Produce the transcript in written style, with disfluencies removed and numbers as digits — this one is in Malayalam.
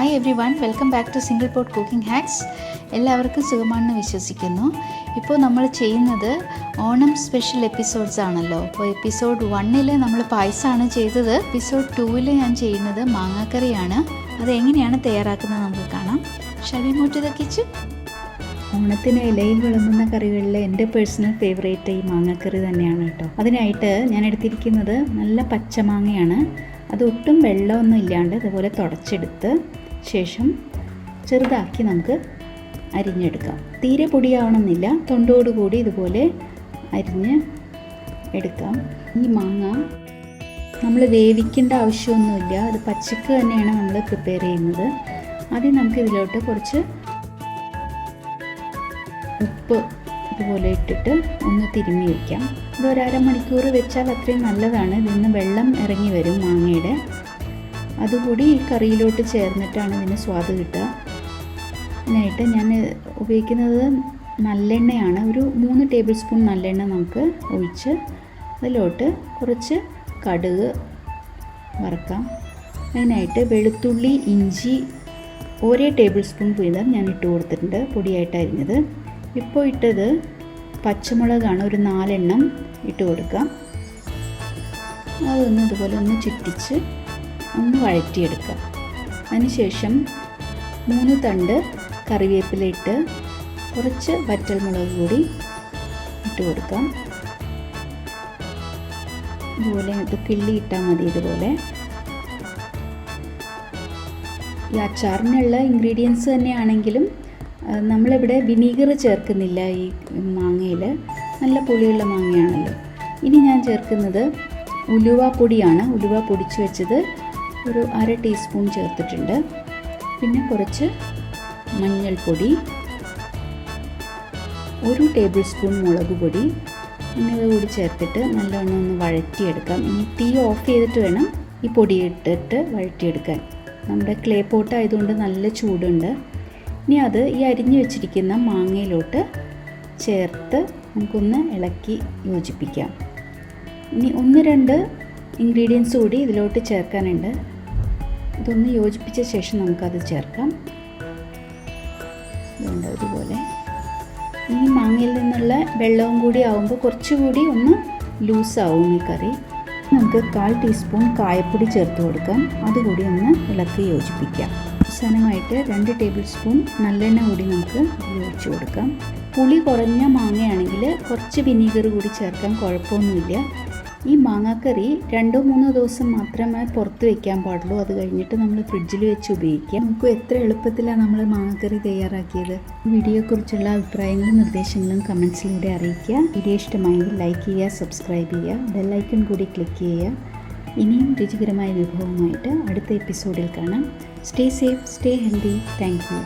Hi everyone, welcome back to single pot cooking hacks. എല്ലാവർക്കും സുഖമാണെന്ന് വിശ്വസിക്കുന്നു. ഇപ്പോൾ നമ്മൾ ചെയ്യുന്നത് ഓണം സ്പെഷ്യൽ എപ്പിസോഡ്സ് ആണല്ലോ. അപ്പോൾ എപ്പിസോഡ് 1 നമ്മൾ പായസമാണ് ചെയ്തത്. എപ്പിസോഡ് 2 ഞാൻ ചെയ്യുന്നത് മാങ്ങാക്കറിയാണ്. അതെങ്ങനെയാണ് തയ്യാറാക്കുന്നത് നമുക്ക് കാണാം. Shall we move to the kitchen? ഓണത്തിന് ഇലയിൽ വിളമ്പുന്ന കറികളിൽ എൻ്റെ പേഴ്സണൽ ഫേവറേറ്റ് ഈ മാങ്ങാക്കറി തന്നെയാണ് കേട്ടോ. അതിനായിട്ട് ഞാൻ എടുത്തിരിക്കുന്നത് നല്ല പച്ചമാങ്ങയാണ്. അതൊട്ടും വെള്ളമൊന്നും ഇല്ലാണ്ട് ഇതുപോലെ തുടച്ചെടുത്ത് ശേഷം ചെറുതാക്കി നമുക്ക് അരിഞ്ഞെടുക്കാം. തീരെ പൊടിയാവണമെന്നില്ല, തൊണ്ടോടുകൂടി ഇതുപോലെ അരിഞ്ഞ് എടുക്കാം. ഈ മാങ്ങ നമ്മൾ വേവിക്കേണ്ട ആവശ്യമൊന്നുമില്ല, അത് പച്ചക്ക് തന്നെയാണ് നമ്മൾ പ്രിപ്പയർ ചെയ്യുന്നത്. ആദ്യം നമുക്ക് ഇതിലോട്ട് കുറച്ച് ഉപ്പ് ഇതുപോലെ ഇട്ടിട്ട് ഒന്ന് തിരുമ്മി വയ്ക്കാം. ഇത് ഒരു അരമണിക്കൂർ വെച്ചാൽ അത്രയും നല്ലതാണ്. ഇതിൽ നിന്ന് വെള്ളം ഇറങ്ങി വരും മാങ്ങയുടെ. അതുകൂടി ഈ കറിയിലോട്ട് ചേർന്നിട്ടാണ് ഇതിന് സ്വാദ് കിട്ടുക. അതിനായിട്ട് ഞാൻ ഉപയോഗിക്കുന്നത് നല്ലെണ്ണയാണ്. ഒരു 3 ടേബിൾ സ്പൂൺ നല്ലെണ്ണ നമുക്ക് ഒഴിച്ച് അതിലോട്ട് കുറച്ച് കടുക് വറക്കാം. അതിനായിട്ട് വെളുത്തുള്ളി, ഇഞ്ചി 1 ടേബിൾ സ്പൂൺ വീതം ഞാൻ ഇട്ട് കൊടുത്തിട്ടുണ്ട്, പൊടിയായിട്ട് അരിഞ്ഞത്. ഇപ്പോൾ ഇട്ടത് പച്ചമുളകാണ്, ഒരു 4 എണ്ണം ഇട്ട് കൊടുക്കാം. അതൊന്ന് ഇതുപോലെ ഒന്ന് ചുറ്റിച്ച് ഒന്ന് വഴറ്റിയെടുക്കാം. അതിനുശേഷം 3 തണ്ട് കറിവേപ്പില ഇട്ട് കുറച്ച് വറ്റൽമുളക് കൂടി ഇട്ട് കൊടുക്കാം. ഇതുപോലെ ഇത് കിള്ളി ഇട്ടാൽ മതി. ഇതുപോലെ ഈ അച്ചാറിനുള്ള ഇൻഗ്രീഡിയൻസ് തന്നെയാണെങ്കിലും നമ്മളിവിടെ വിനീഗർ ചേർക്കുന്നില്ല. ഈ മാങ്ങയിൽ നല്ല പുളിയുള്ള മാങ്ങയാണല്ലോ. ഇനി ഞാൻ ചേർക്കുന്നത് ഉലുവ പൊടിയാണ്. ഉലുവ പൊടിച്ച് വെച്ചത് ഒരു 1/2 ടീസ്പൂൺ ചേർത്തിട്ടുണ്ട്. പിന്നെ കുറച്ച് മഞ്ഞൾപ്പൊടി, 1 ടേബിൾ സ്പൂൺ മുളക് പൊടി എന്നിവ കൂടി ചേർത്തിട്ട് നല്ലവണ്ണം ഒന്ന് വഴറ്റിയെടുക്കാം. ഇനി തീ ഓഫ് ചെയ്തിട്ട് വേണം ഈ പൊടി ഇട്ടിട്ട് വഴറ്റിയെടുക്കാൻ. നമ്മുടെ ക്ലേ പോട്ട് ആയതുകൊണ്ട് നല്ല ചൂടുണ്ട്. ഇനി അത് ഈ അരിഞ്ഞു വെച്ചിരിക്കുന്ന മാങ്ങയിലോട്ട് ചേർത്ത് നമുക്കൊന്ന് ഇളക്കി യോജിപ്പിക്കാം. ഇനി 1-2 ഇൻഗ്രീഡിയൻസ് കൂടി ഇതിലോട്ട് ചേർക്കാനുണ്ട്. ഇതൊന്ന് യോജിപ്പിച്ച ശേഷം നമുക്കത് ചേർക്കാം. ഇതുണ്ട് ഇതുപോലെ. ഈ മാങ്ങയിൽ നിന്നുള്ള വെള്ളവും കൂടി ആവുമ്പോൾ കുറച്ചുകൂടി ഒന്ന് ലൂസാവും ഈ കറി. നമുക്ക് 1/4 ടീസ്പൂൺ കായപ്പൊടി ചേർത്ത് കൊടുക്കാം. അതുകൂടി ഒന്ന് ഇളക്കി യോജിപ്പിക്കാം. അവസാനമായിട്ട് 2 ടേബിൾ സ്പൂൺ നല്ലെണ്ണ കൂടി നമുക്ക് ഒഴിച്ച് കൊടുക്കാം. പുളി കുറഞ്ഞ മാങ്ങയാണെങ്കിൽ കുറച്ച് വിനീഗർ കൂടി ചേർക്കാൻ കുഴപ്പമൊന്നുമില്ല. ഈ മാങ്ങാക്കറി 2-3 ദിവസം മാത്രമേ പുറത്ത് വയ്ക്കാൻ പാടുള്ളൂ. അത് കഴിഞ്ഞിട്ട് നമ്മൾ ഫ്രിഡ്ജിൽ വെച്ച് ഉപയോഗിക്കാം. നമുക്ക് എത്ര എളുപ്പത്തിലാണ് നമ്മൾ മാങ്ങാക്കറി തയ്യാറാക്കിയത്. വീഡിയോയെക്കുറിച്ചുള്ള അഭിപ്രായങ്ങളും നിർദ്ദേശങ്ങളും കമൻസിലൂടെ അറിയിക്കുക. വീഡിയോ ഇഷ്ടമായെങ്കിൽ ലൈക്ക് ചെയ്യുക, സബ്സ്ക്രൈബ് ചെയ്യുക, ബെല്ലൈക്കൺ കൂടി ക്ലിക്ക് ചെയ്യുക. ഇനിയും രുചികരമായ വിഭവമായിട്ട് അടുത്ത എപ്പിസോഡിൽ കാണാം. Stay safe, stay healthy. Thank you.